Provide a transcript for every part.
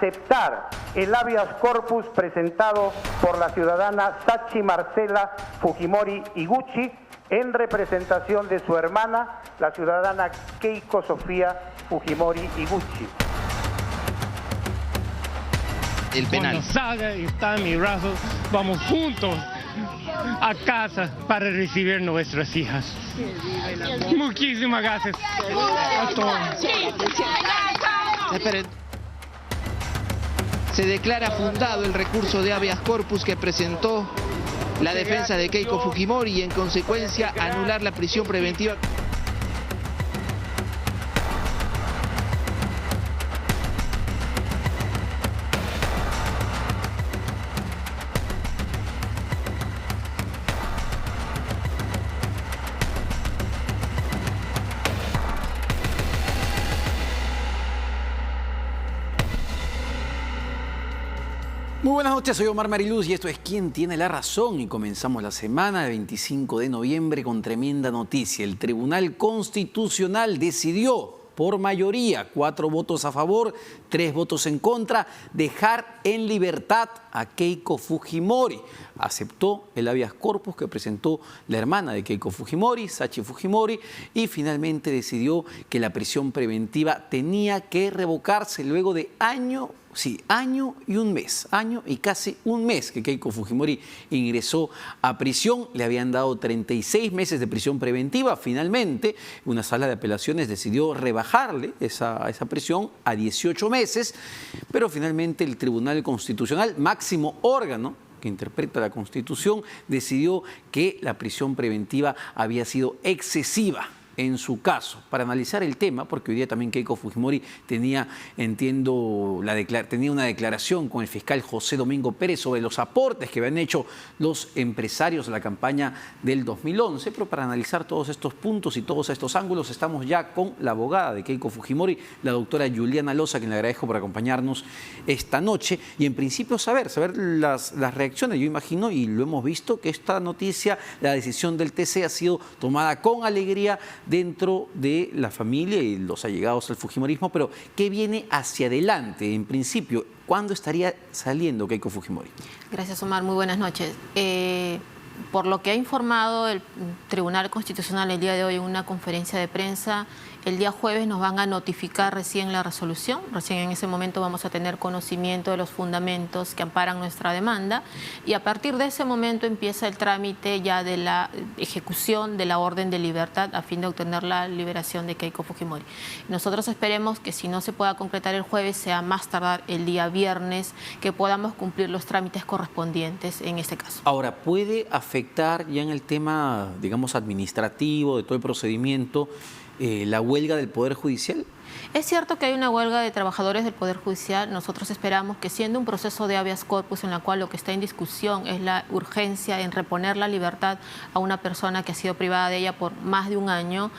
aceptar el habeas corpus presentado por la ciudadana Sachi Marcela Fujimori Iguchi en representación de su hermana, la ciudadana Keiko Sofía Fujimori Iguchi. El penal. Cuando salga y está en mi brazo, vamos juntos a casa para recibir nuestras hijas. Muchísimas gracias a todos. Esperen. Se declara fundado el recurso de habeas corpus que presentó la defensa de Keiko Fujimori y en consecuencia anular la prisión preventiva. Muy buenas noches, soy Omar Mariluz y esto es ¿Quién tiene la razón? Y comenzamos la semana del 25 de noviembre con tremenda noticia. El Tribunal Constitucional decidió por mayoría, 4 votos a favor, 3 votos en contra, dejar en libertad a Keiko Fujimori. Aceptó el habeas corpus que presentó la hermana de Keiko Fujimori, Sachi Fujimori, y finalmente decidió que la prisión preventiva tenía que revocarse luego de año y un mes, año y casi un mes que Keiko Fujimori ingresó a prisión. Le habían dado 36 meses de prisión preventiva. Finalmente, una sala de apelaciones decidió rebajarle esa prisión a 18 meses, pero finalmente el Tribunal Constitucional, máximo órgano que interpreta la Constitución, decidió que la prisión preventiva había sido excesiva en su caso. Para analizar el tema, porque hoy día también Keiko Fujimori tenía, entiendo, tenía una declaración con el fiscal José Domingo Pérez sobre los aportes que habían hecho los empresarios a la campaña del 2011, pero para analizar todos estos puntos y todos estos ángulos estamos ya con la abogada de Keiko Fujimori, la doctora Juliana Loza, a quien le agradezco por acompañarnos esta noche, y en principio saber las reacciones. Yo imagino, y lo hemos visto, que esta noticia, la decisión del TC ha sido tomada con alegría dentro de la familia y los allegados al fujimorismo, pero ¿qué viene hacia adelante? En principio, ¿cuándo estaría saliendo Keiko Fujimori? Gracias, Omar. Muy buenas noches. Por lo que ha informado el Tribunal Constitucional el día de hoy en una conferencia de prensa, el día jueves nos van a notificar recién la resolución. Recién en ese momento vamos a tener conocimiento de los fundamentos que amparan nuestra demanda y a partir de ese momento empieza el trámite ya de la ejecución de la orden de libertad a fin de obtener la liberación de Keiko Fujimori. Nosotros esperemos que si no se pueda concretar el jueves, sea más tardar el día viernes, que podamos cumplir los trámites correspondientes en este caso. Ahora, ¿puede afectar ya en el tema, digamos, administrativo de todo el procedimiento la huelga del Poder Judicial? Es cierto que hay una huelga de trabajadores del Poder Judicial. Nosotros esperamos que, siendo un proceso de habeas corpus en la cual lo que está en discusión es la urgencia en reponer la libertad a una persona que ha sido privada de ella por más de un año,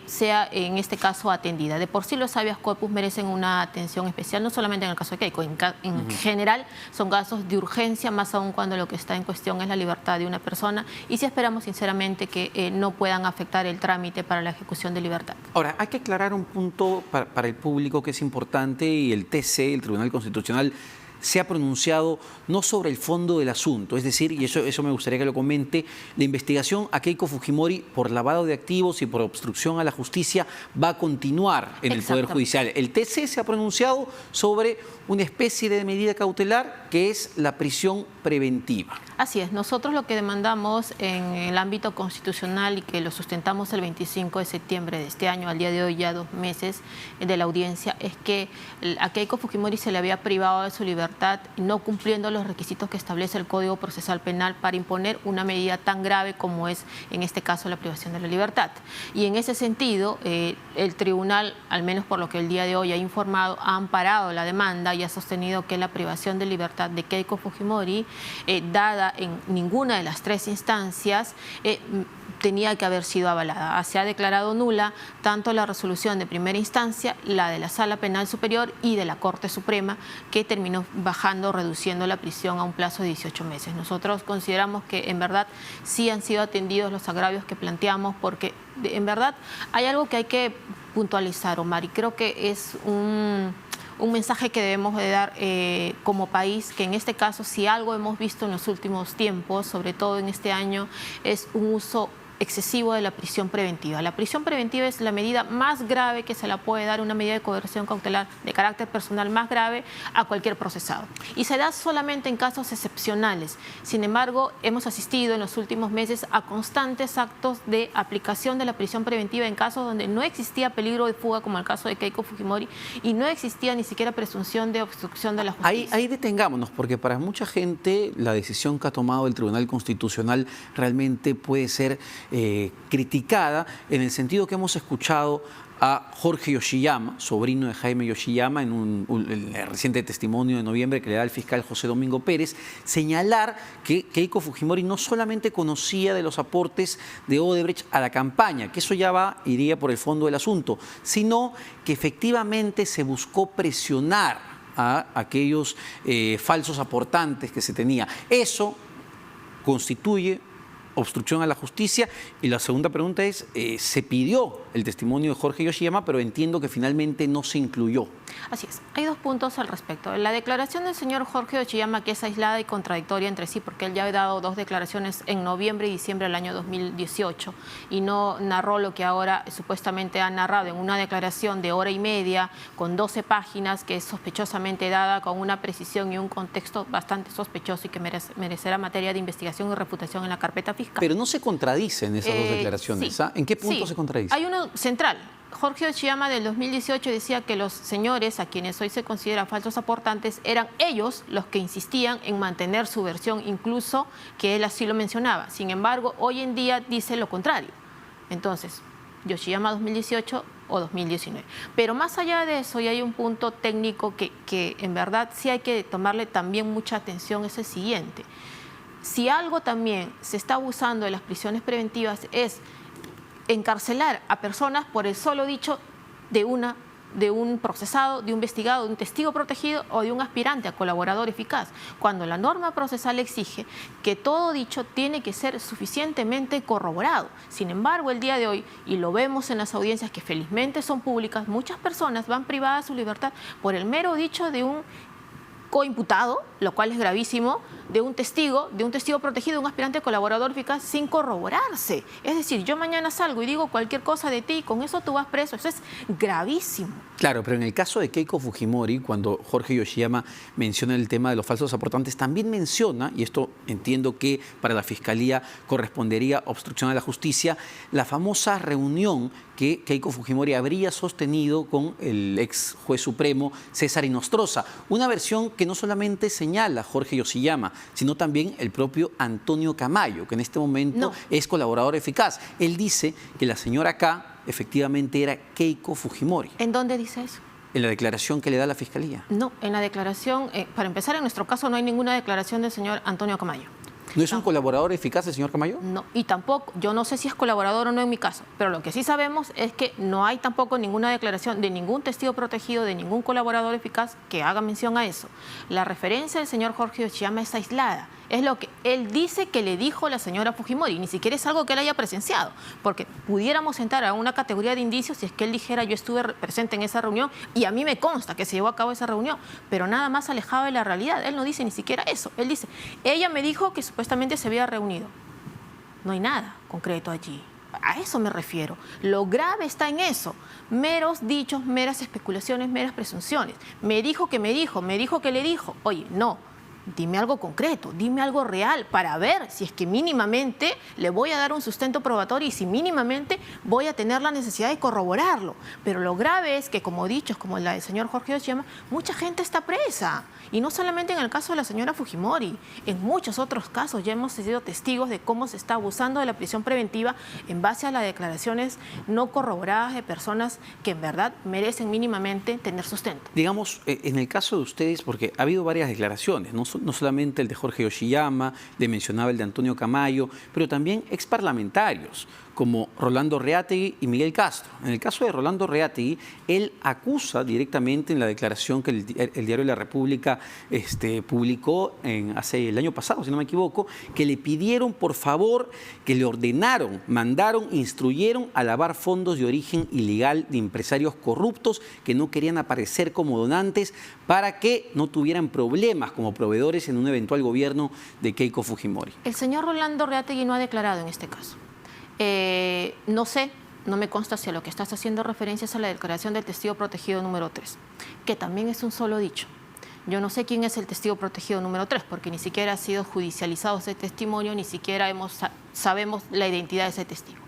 sea en este caso atendida. De por sí los habeas corpus merecen una atención especial, no solamente en el caso de Keiko, en general son casos de urgencia, más aún cuando lo que está en cuestión es la libertad de una persona, y sí esperamos sinceramente que no puedan afectar el trámite para la ejecución de libertad. Ahora, hay que aclarar un punto para el público que es importante, y el TC, el Tribunal Constitucional, se ha pronunciado no sobre el fondo del asunto, es decir, y eso me gustaría que lo comente, la investigación a Keiko Fujimori por lavado de activos y por obstrucción a la justicia va a continuar en el Poder Judicial. El TC se ha pronunciado sobre una especie de medida cautelar que es la prisión preventiva. Así es, nosotros lo que demandamos en el ámbito constitucional y que lo sustentamos el 25 de septiembre de este año, al día de hoy ya 2 meses de la audiencia, es que a Keiko Fujimori se le había privado de su libertad no cumpliendo los requisitos que establece el Código Procesal Penal para imponer una medida tan grave como es en este caso la privación de la libertad. Y en ese sentido, el tribunal, al menos por lo que el día de hoy ha informado, ha amparado la demanda y ha sostenido que la privación de libertad de Keiko Fujimori, dada en ninguna de las 3 instancias, tenía que haber sido avalada. Se ha declarado nula tanto la resolución de primera instancia, la de la Sala Penal Superior y de la Corte Suprema, que terminó reduciendo la prisión a un plazo de 18 meses. Nosotros consideramos que en verdad sí han sido atendidos los agravios que planteamos, porque en verdad hay algo que hay que puntualizar, Omar, y creo que es un mensaje que debemos de dar como país, que en este caso, si algo hemos visto en los últimos tiempos, sobre todo en este año, es un uso excesivo de la prisión preventiva. La prisión preventiva es la medida más grave que se la puede dar, una medida de coerción cautelar de carácter personal más grave a cualquier procesado. Y se da solamente en casos excepcionales. Sin embargo, hemos asistido en los últimos meses a constantes actos de aplicación de la prisión preventiva en casos donde no existía peligro de fuga, como el caso de Keiko Fujimori, y no existía ni siquiera presunción de obstrucción de la justicia. Ahí detengámonos, porque para mucha gente la decisión que ha tomado el Tribunal Constitucional realmente puede ser criticada, en el sentido que hemos escuchado a Jorge Yoshiyama, sobrino de Jaime Yoshiyama, en el reciente testimonio de noviembre que le da el fiscal José Domingo Pérez, señalar que Keiko Fujimori no solamente conocía de los aportes de Odebrecht a la campaña, que eso ya iría por el fondo del asunto, sino que efectivamente se buscó presionar a aquellos falsos aportantes que se tenía. Eso constituye obstrucción a la justicia. Y la segunda pregunta es, se pidió el testimonio de Jorge Yoshiyama, pero entiendo que finalmente no se incluyó. Así es. Hay dos puntos al respecto. La declaración del señor Jorge Yoshiyama, que es aislada y contradictoria entre sí, porque él ya ha dado dos declaraciones en noviembre y diciembre del año 2018 y no narró lo que ahora supuestamente ha narrado en una declaración de hora y media con 12 páginas, que es sospechosamente dada con una precisión y un contexto bastante sospechoso y que merecerá materia de investigación y refutación en la carpeta fiscal. Pero no se contradicen esas dos declaraciones. Sí, ¿En qué punto se contradicen? Hay uno central. Jorge Yoshiyama del 2018 decía que los señores, a quienes hoy se considera falsos aportantes, eran ellos los que insistían en mantener su versión, incluso que él así lo mencionaba. Sin embargo, hoy en día dice lo contrario. Entonces, Yoshiyama 2018 o 2019. Pero más allá de eso, y hay un punto técnico que en verdad sí hay que tomarle también mucha atención, es el siguiente. Si algo también se está abusando de las prisiones preventivas es encarcelar a personas por el solo dicho de un procesado, de un investigado, de un testigo protegido o de un aspirante a colaborador eficaz, cuando la norma procesal exige que todo dicho tiene que ser suficientemente corroborado. Sin embargo, el día de hoy, y lo vemos en las audiencias que felizmente son públicas, muchas personas van privadas de su libertad por el mero dicho de un coimputado, lo cual es gravísimo, de un testigo protegido, un aspirante colaborador eficaz sin corroborarse. Es decir, yo mañana salgo y digo cualquier cosa de ti y con eso tú vas preso. Eso es gravísimo. Claro, pero en el caso de Keiko Fujimori, cuando Jorge Yoshiyama menciona el tema de los falsos aportantes, también menciona, y esto entiendo que para la Fiscalía correspondería obstrucción a la justicia, la famosa reunión que Keiko Fujimori habría sostenido con el ex juez supremo César Inostroza. Una versión que no solamente señala Jorge Yoshiyama, sino también el propio Antonio Camayo, que en este momento es colaborador eficaz. Él dice que la señora K efectivamente era Keiko Fujimori. ¿En dónde dice eso? En la declaración que le da la Fiscalía. No, en la declaración, para empezar, en nuestro caso no hay ninguna declaración del señor Antonio Camayo. ¿No es un colaborador eficaz el señor Camayo? No, y tampoco, yo no sé si es colaborador o no en mi caso, pero lo que sí sabemos es que no hay tampoco ninguna declaración de ningún testigo protegido, de ningún colaborador eficaz que haga mención a eso. La referencia del señor Jorge Yoshiyama es aislada. Es lo que él dice que le dijo la señora Fujimori, ni siquiera es algo que él haya presenciado, porque pudiéramos entrar a una categoría de indicios si es que él dijera yo estuve presente en esa reunión y a mí me consta que se llevó a cabo esa reunión, pero nada más alejado de la realidad. Él no dice ni siquiera eso. Él dice, ella me dijo que supuestamente se había reunido. No hay nada concreto allí. A eso me refiero. Lo grave está en eso. Meros dichos, meras especulaciones, meras presunciones. Me dijo que me dijo que le dijo. Oye, no. Dime algo concreto, dime algo real para ver si es que mínimamente le voy a dar un sustento probatorio y si mínimamente voy a tener la necesidad de corroborarlo. Pero lo grave es que, como dichos, como la del señor Jorge Yoshiyama, mucha gente está presa. Y no solamente en el caso de la señora Fujimori, en muchos otros casos ya hemos sido testigos de cómo se está abusando de la prisión preventiva en base a las declaraciones no corroboradas de personas que en verdad merecen mínimamente tener sustento. Digamos, en el caso de ustedes, porque ha habido varias declaraciones, no solamente el de Jorge Yoshiyama, le mencionaba el de Antonio Camayo, pero también exparlamentarios, como Rolando Reategui y Miguel Castro. En el caso de Rolando Reategui, él acusa directamente en la declaración que el Diario de la República publicó hace el año pasado, si no me equivoco, que le pidieron por favor, que le ordenaron, mandaron, instruyeron a lavar fondos de origen ilegal de empresarios corruptos que no querían aparecer como donantes para que no tuvieran problemas como proveedores en un eventual gobierno de Keiko Fujimori. El señor Rolando Reategui no ha declarado en este caso. No sé, no me consta si a lo que estás haciendo referencia es a la declaración del testigo protegido número 3, que también es un solo dicho. Yo no sé quién es el testigo protegido número 3, porque ni siquiera ha sido judicializado ese testimonio, ni siquiera sabemos la identidad de ese testigo.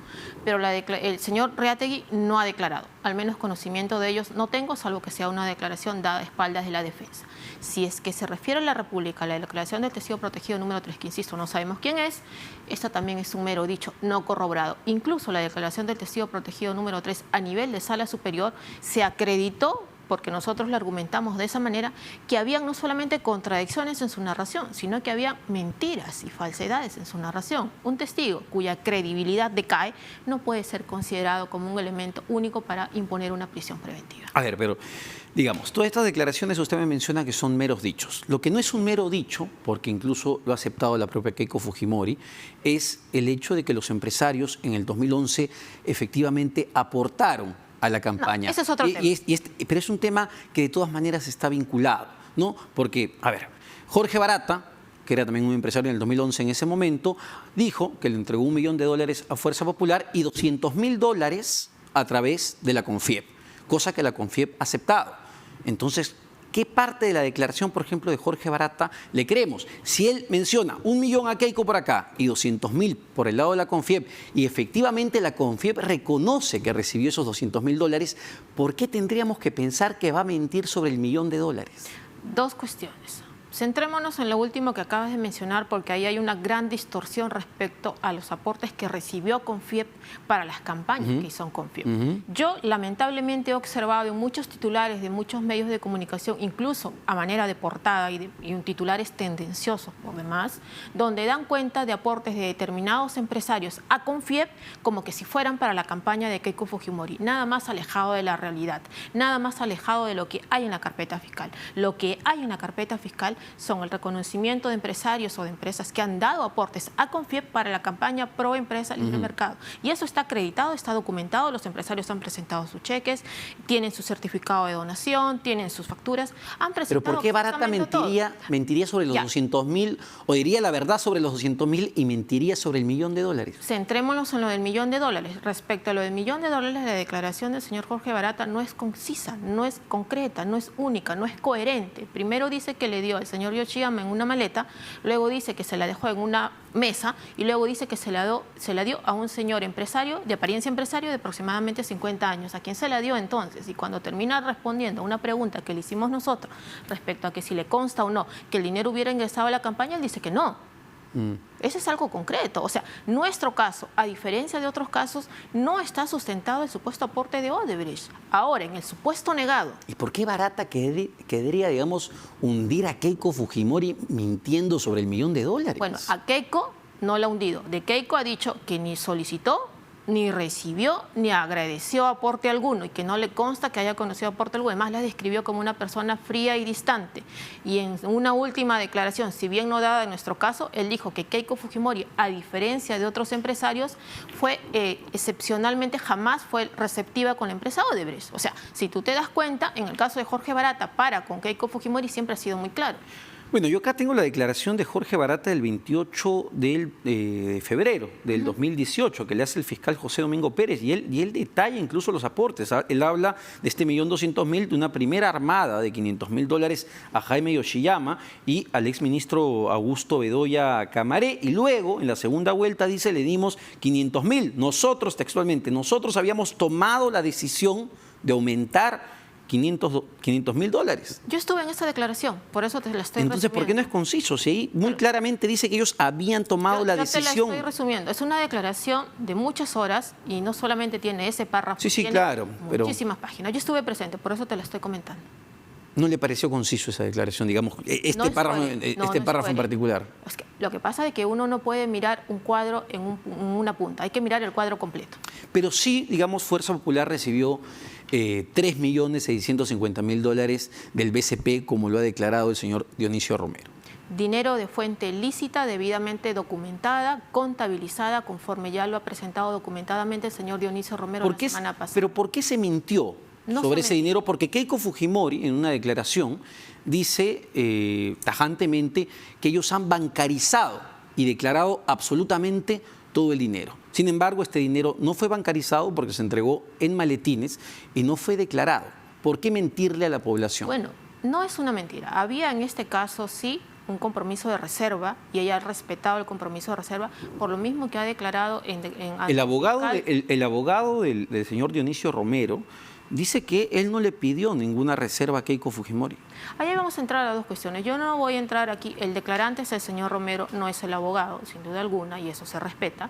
Pero el señor Reategui no ha declarado, al menos conocimiento de ellos no tengo, salvo que sea una declaración dada a espaldas de la defensa. Si es que se refiere a la República, a la declaración del testigo protegido número 3, que insisto, no sabemos quién es, esta también es un mero dicho no corroborado. Incluso la declaración del testigo protegido número 3 a nivel de sala superior se acreditó, porque nosotros le argumentamos de esa manera, que había no solamente contradicciones en su narración, sino que había mentiras y falsedades en su narración. Un testigo cuya credibilidad decae no puede ser considerado como un elemento único para imponer una prisión preventiva. A ver, pero digamos, todas estas declaraciones usted me menciona que son meros dichos. Lo que no es un mero dicho, porque incluso lo ha aceptado la propia Keiko Fujimori, es el hecho de que los empresarios en el 2011 efectivamente aportaron a la campaña. No, ese es otro tema. Pero es un tema que de todas maneras está vinculado, ¿no? Porque, a ver, Jorge Barata, que era también un empresario en el 2011 en ese momento, dijo que le entregó $1 millón a Fuerza Popular y $200.000 a través de la CONFIEP, cosa que la CONFIEP ha aceptado. Entonces, ¿qué parte de la declaración, por ejemplo, de Jorge Barata le creemos? Si él menciona $1 millón a Keiko por acá y $200.000 por el lado de la CONFIEP y efectivamente la CONFIEP reconoce que recibió esos $200.000, ¿por qué tendríamos que pensar que va a mentir sobre el $1 millón? Dos cuestiones. Centrémonos en lo último que acabas de mencionar, porque ahí hay una gran distorsión respecto a los aportes que recibió CONFIEP para las campañas que hizo CONFIEP. Yo lamentablemente he observado en muchos titulares de muchos medios de comunicación, incluso a manera de portada y titulares tendenciosos por demás, donde dan cuenta de aportes de determinados empresarios a CONFIEP como que si fueran para la campaña de Keiko Fujimori. Nada más alejado de la realidad, nada más alejado de lo que hay en la carpeta fiscal. Lo que hay en la carpeta fiscal son el reconocimiento de empresarios o de empresas que han dado aportes a CONFIEP para la campaña pro empresa libre mercado. Y eso está acreditado, está documentado, los empresarios han presentado sus cheques, tienen su certificado de donación, tienen sus facturas, han presentado. ¿Pero por qué Barata mentiría sobre los $200.000 o diría la verdad sobre los $200.000 y mentiría sobre el $1 millón? Centrémonos en lo del $1 millón. Respecto a lo del $1 millón, la declaración del señor Jorge Barata no es concisa, no es concreta, no es única, no es coherente. Primero dice que le dio al señor Yoshiyama en una maleta, luego dice que se la dejó en una mesa y luego dice que se la dio a un señor empresario, de apariencia empresario, de aproximadamente 50 años. ¿A quién se la dio entonces? Y cuando termina respondiendo a una pregunta que le hicimos nosotros respecto a que si le consta o no que el dinero hubiera ingresado a la campaña, él dice que no. Ese es algo concreto. O sea, nuestro caso, a diferencia de otros casos, no está sustentado el supuesto aporte de Odebrecht. Ahora, en el supuesto negado. ¿Y por qué Barata querría, digamos, hundir a Keiko Fujimori mintiendo sobre el $1 millón? Bueno, a Keiko no la ha hundido. De Keiko ha dicho que ni solicitó, ni recibió, ni agradeció aporte alguno y que no le consta que haya conocido aporte alguno. Además, la describió como una persona fría y distante. Y en una última declaración, si bien no dada en nuestro caso, él dijo que Keiko Fujimori, a diferencia de otros empresarios, fue excepcionalmente jamás fue receptiva con la empresa Odebrecht. O sea, si tú te das cuenta, en el caso de Jorge Barata para con Keiko Fujimori siempre ha sido muy claro. Bueno, yo acá tengo la declaración de Jorge Barata del 28 de febrero del 2018 que le hace el fiscal José Domingo Pérez y él detalla incluso los aportes. Él habla de este $1.200.000 de una primera armada de $500.000 a Jaime Yoshiyama y al exministro Augusto Bedoya Camaré, y luego en la segunda vuelta dice le dimos $500.000. Nosotros textualmente, nosotros habíamos tomado la decisión de aumentar $500.000. Yo estuve en esa declaración, por eso te la estoy Entonces, resumiendo. ¿por qué no es conciso? Si ahí muy claramente dice que ellos habían tomado la decisión. Te la estoy resumiendo. Es una declaración de muchas horas y no solamente tiene ese párrafo. Sí, tiene claro. muchísimas páginas. Yo estuve presente, por eso te la estoy comentando. ¿No le pareció conciso esa declaración, digamos, este párrafo en particular? Es que Lo que pasa es que uno no puede mirar un cuadro en una punta, hay que mirar el cuadro completo. Pero sí, digamos, Fuerza Popular recibió 3.650.000 dólares del BCP, como lo ha declarado el señor Dionisio Romero. Dinero de fuente lícita, debidamente documentada, contabilizada, conforme ya lo ha presentado documentadamente el señor Dionisio Romero la semana pasada. ¿Pero por qué se mintió sobre ese dinero? Porque Keiko Fujimori, en una declaración, dice tajantemente que ellos han bancarizado y declarado absolutamente todo el dinero. Sin embargo, este dinero no fue bancarizado porque se entregó en maletines y no fue declarado. ¿Por qué mentirle a la población? Bueno, no es una mentira. Había en este caso, sí, un compromiso de reserva y ella ha respetado el compromiso de reserva por lo mismo que ha declarado el abogado del señor Dionisio Romero dice que él no le pidió ninguna reserva a Keiko Fujimori. Ahí vamos a entrar a dos cuestiones. Yo no voy a entrar aquí, el declarante es el señor Romero, no es el abogado, sin duda alguna, y eso se respeta.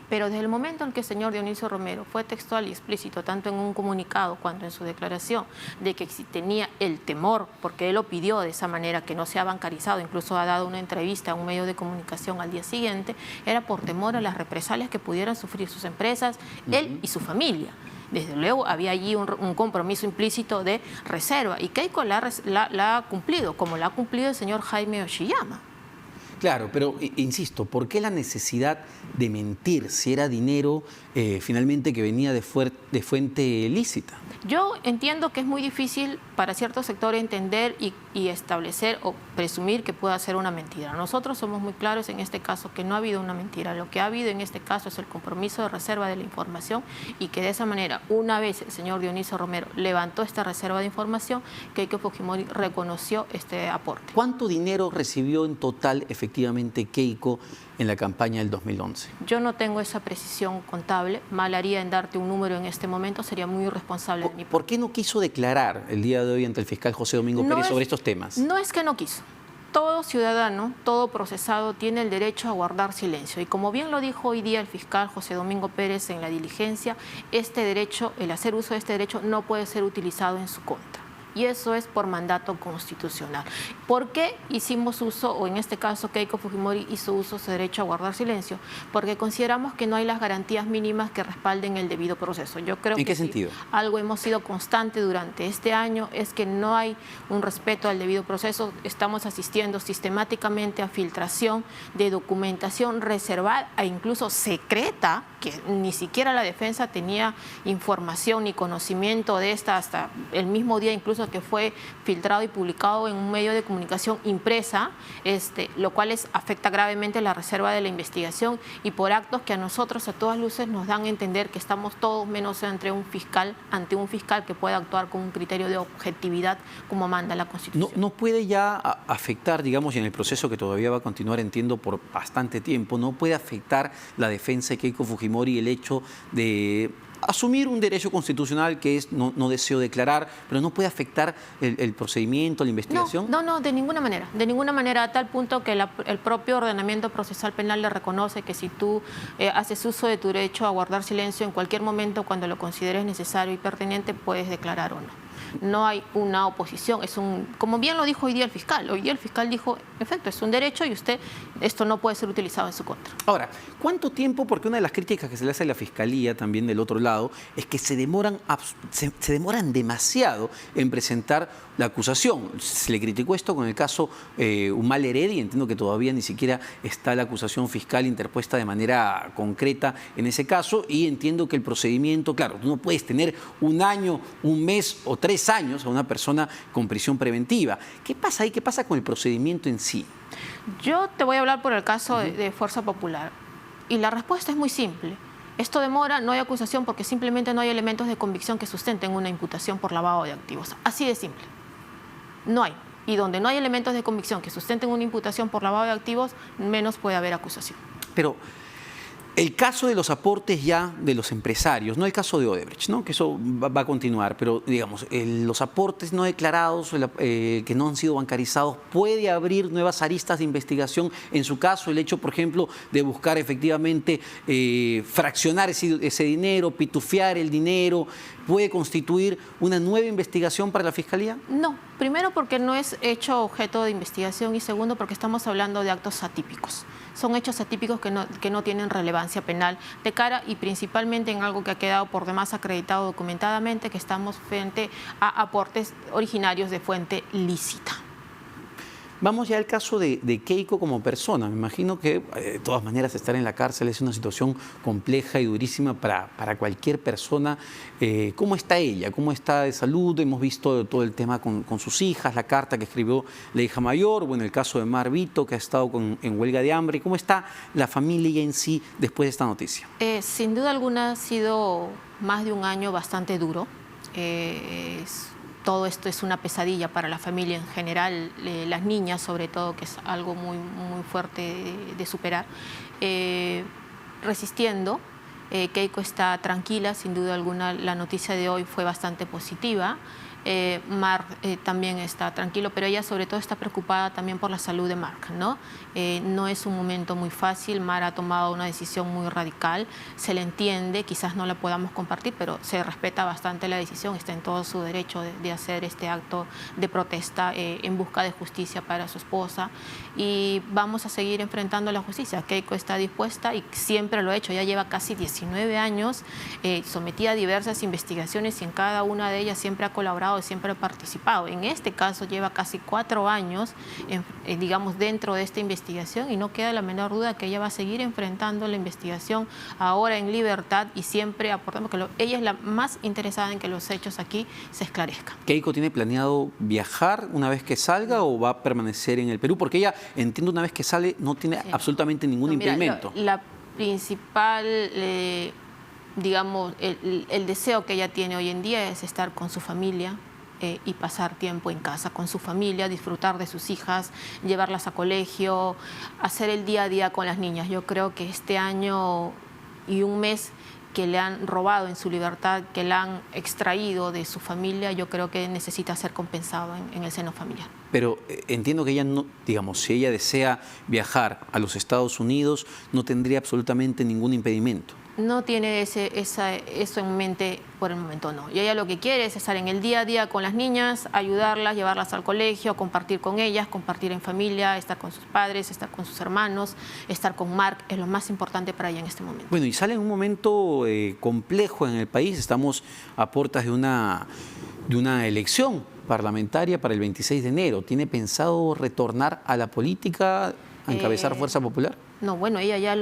Pero desde el momento en que el señor Dionisio Romero fue textual y explícito, tanto en un comunicado cuanto en su declaración, de que si tenía el temor, porque él lo pidió de esa manera, que no sea bancarizado, incluso ha dado una entrevista a un medio de comunicación al día siguiente, era por temor a las represalias que pudieran sufrir sus empresas, él y su familia. Desde luego había allí un compromiso implícito de reserva y Keiko la ha cumplido, como la ha cumplido el señor Jaime Oshiyama. Claro, pero insisto, ¿por qué la necesidad de mentir si era dinero finalmente que venía de fuente lícita? Yo entiendo que es muy difícil para ciertos sectores entender y establecer o presumir que pueda ser una mentira. Nosotros somos muy claros en este caso que no ha habido una mentira. Lo que ha habido en este caso es el compromiso de reserva de la información y que de esa manera, una vez el señor Dionisio Romero levantó esta reserva de información, Keiko Fujimori reconoció este aporte. ¿Cuánto dinero recibió en total efectivamente Keiko en la campaña del 2011? Yo no tengo esa precisión contable. Mal haría en darte un número en este momento, sería muy irresponsable de mi parte. ¿Por qué no quiso declarar el día de hoy ante el fiscal José Domingo Pérez sobre estos temas? No es que no quiso. Todo ciudadano, todo procesado tiene el derecho a guardar silencio. Y como bien lo dijo hoy día el fiscal José Domingo Pérez en la diligencia, este derecho, el hacer uso de este derecho no puede ser utilizado en su contra. Y eso es por mandato constitucional. ¿Por qué hicimos uso, o en este caso Keiko Fujimori hizo uso de su derecho a guardar silencio? Porque consideramos que no hay las garantías mínimas que respalden el debido proceso. Yo creo ¿En qué sentido? Algo hemos sido constante durante este año es que no hay un respeto al debido proceso. Estamos asistiendo sistemáticamente a filtración de documentación reservada e incluso secreta, que ni siquiera la defensa tenía información ni conocimiento de esta hasta el mismo día incluso que fue filtrado y publicado en un medio de comunicación impresa, lo cual afecta gravemente la reserva de la investigación y por actos que a nosotros a todas luces nos dan a entender que estamos todos menos ante un fiscal que pueda actuar con un criterio de objetividad como manda la Constitución. No puede ya afectar, digamos, y en el proceso que todavía va a continuar, entiendo, por bastante tiempo, no puede afectar la defensa de Keiko Fujimori el hecho de asumir un derecho constitucional que es no deseo declarar, pero no puede afectar el procedimiento, la investigación. No, de ninguna manera, a tal punto que el propio ordenamiento procesal penal le reconoce que si tú haces uso de tu derecho a guardar silencio en cualquier momento cuando lo consideres necesario y pertinente, puedes declarar o no. No hay una oposición, como bien lo dijo hoy día el fiscal. Hoy día el fiscal dijo, en efecto, es un derecho y esto no puede ser utilizado en su contra. Ahora, ¿cuánto tiempo? Porque una de las críticas que se le hace a la Fiscalía también del otro lado es que se demoran demasiado en presentar la acusación. Se le criticó esto con el caso Humal Heredia, entiendo que todavía ni siquiera está la acusación fiscal interpuesta de manera concreta en ese caso y entiendo que el procedimiento, claro, tú no puedes tener un año, un mes o 3 años a una persona con prisión preventiva. ¿Qué pasa ahí? ¿Qué pasa con el procedimiento en sí? Yo te voy a hablar por el caso de Fuerza Popular y la respuesta es muy simple. Esto demora, no hay acusación porque simplemente no hay elementos de convicción que sustenten una imputación por lavado de activos. Así de simple. No hay. Y donde no hay elementos de convicción que sustenten una imputación por lavado de activos, menos puede haber acusación. Pero el caso de los aportes ya de los empresarios, no el caso de Odebrecht, ¿no? Que eso va a continuar, pero digamos, los aportes no declarados, que no han sido bancarizados, puede abrir nuevas aristas de investigación. En su caso, el hecho, por ejemplo, de buscar efectivamente fraccionar ese dinero, pitufear el dinero, puede constituir una nueva investigación para la Fiscalía? No, primero porque no es hecho objeto de investigación y segundo porque estamos hablando de actos atípicos. Son hechos atípicos que no tienen relevancia penal de cara y principalmente en algo que ha quedado por demás acreditado documentadamente, que estamos frente a aportes originarios de fuente lícita. Vamos ya al caso de Keiko como persona. Me imagino que de todas maneras estar en la cárcel es una situación compleja y durísima para cualquier persona. ¿Cómo está ella? ¿Cómo está de salud? Hemos visto todo el tema con sus hijas, la carta que escribió la hija mayor, bueno, el caso de Mar Vito, que ha estado en huelga de hambre. ¿Cómo está la familia en sí después de esta noticia? Sin duda alguna ha sido más de un año bastante duro. Todo esto es una pesadilla para la familia en general, las niñas sobre todo, que es algo muy fuerte de superar. Resistiendo, Keiko está tranquila, sin duda alguna la noticia de hoy fue bastante positiva. Mark también está tranquilo, pero ella sobre todo está preocupada también por la salud de Mark, ¿no? No es un momento muy fácil. Mark ha tomado una decisión muy radical, se le entiende, quizás no la podamos compartir, pero se respeta bastante la decisión, está en todo su derecho de hacer este acto de protesta en busca de justicia para su esposa y vamos a seguir enfrentando la justicia. Keiko está dispuesta y siempre lo ha hecho, ya lleva casi 19 años sometida a diversas investigaciones y en cada una de ellas siempre ha colaborado y siempre ha participado. En este caso lleva casi 4 años, digamos, dentro de esta investigación y no queda la menor duda que ella va a seguir enfrentando la investigación ahora en libertad y siempre aportando que ella es la más interesada en que los hechos aquí se esclarezcan. ¿Keiko tiene planeado viajar una vez que salga o va a permanecer en el Perú? Porque ella, entiendo, una vez que sale no tiene absolutamente ningún impedimento. La principal... digamos, el deseo que ella tiene hoy en día es estar con su familia y pasar tiempo en casa con su familia, disfrutar de sus hijas, llevarlas a colegio, hacer el día a día con las niñas. Yo creo que este año y un mes que le han robado en su libertad, que la han extraído de su familia, yo creo que necesita ser compensado en el seno familiar. Pero entiendo que ella no, digamos, si ella desea viajar a los Estados Unidos, no tendría absolutamente ningún impedimento. No tiene eso en mente por el momento, no. Y ella lo que quiere es estar en el día a día con las niñas, ayudarlas, llevarlas al colegio, compartir con ellas, compartir en familia, estar con sus padres, estar con sus hermanos, estar con Mark, es lo más importante para ella en este momento. Bueno, y sale en un momento complejo en el país, estamos a puertas de una elección parlamentaria para el 26 de enero. ¿Tiene pensado retornar a la política, a encabezar Fuerza Popular? No, bueno, ella ya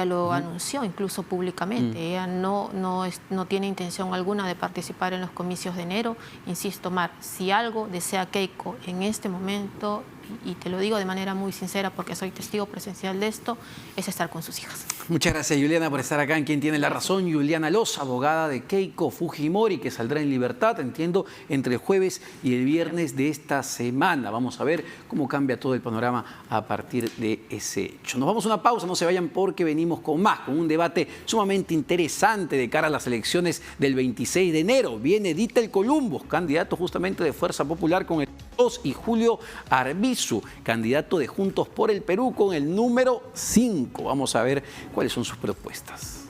lo anunció incluso públicamente. Ella no tiene intención alguna de participar en los comicios de enero. Insisto, Mar, si algo desea Keiko en este momento, y te lo digo de manera muy sincera porque soy testigo presencial de esto, es estar con sus hijas. Muchas gracias, Juliana, por estar acá en Quien Tiene la Razón. Juliana Loz, abogada de Keiko Fujimori, que saldrá en libertad, entiendo, entre el jueves y el viernes de esta semana. Vamos a ver cómo cambia todo el panorama a partir de ese hecho. Nos vamos a una pausa, no se vayan porque venimos con más, con un debate sumamente interesante de cara a las elecciones del 26 de enero. Viene Dítel Columbus, candidato justamente de Fuerza Popular con el 2 y Julio Arbizu, candidato de Juntos por el Perú con el número 5. Vamos a ver cuáles son sus propuestas.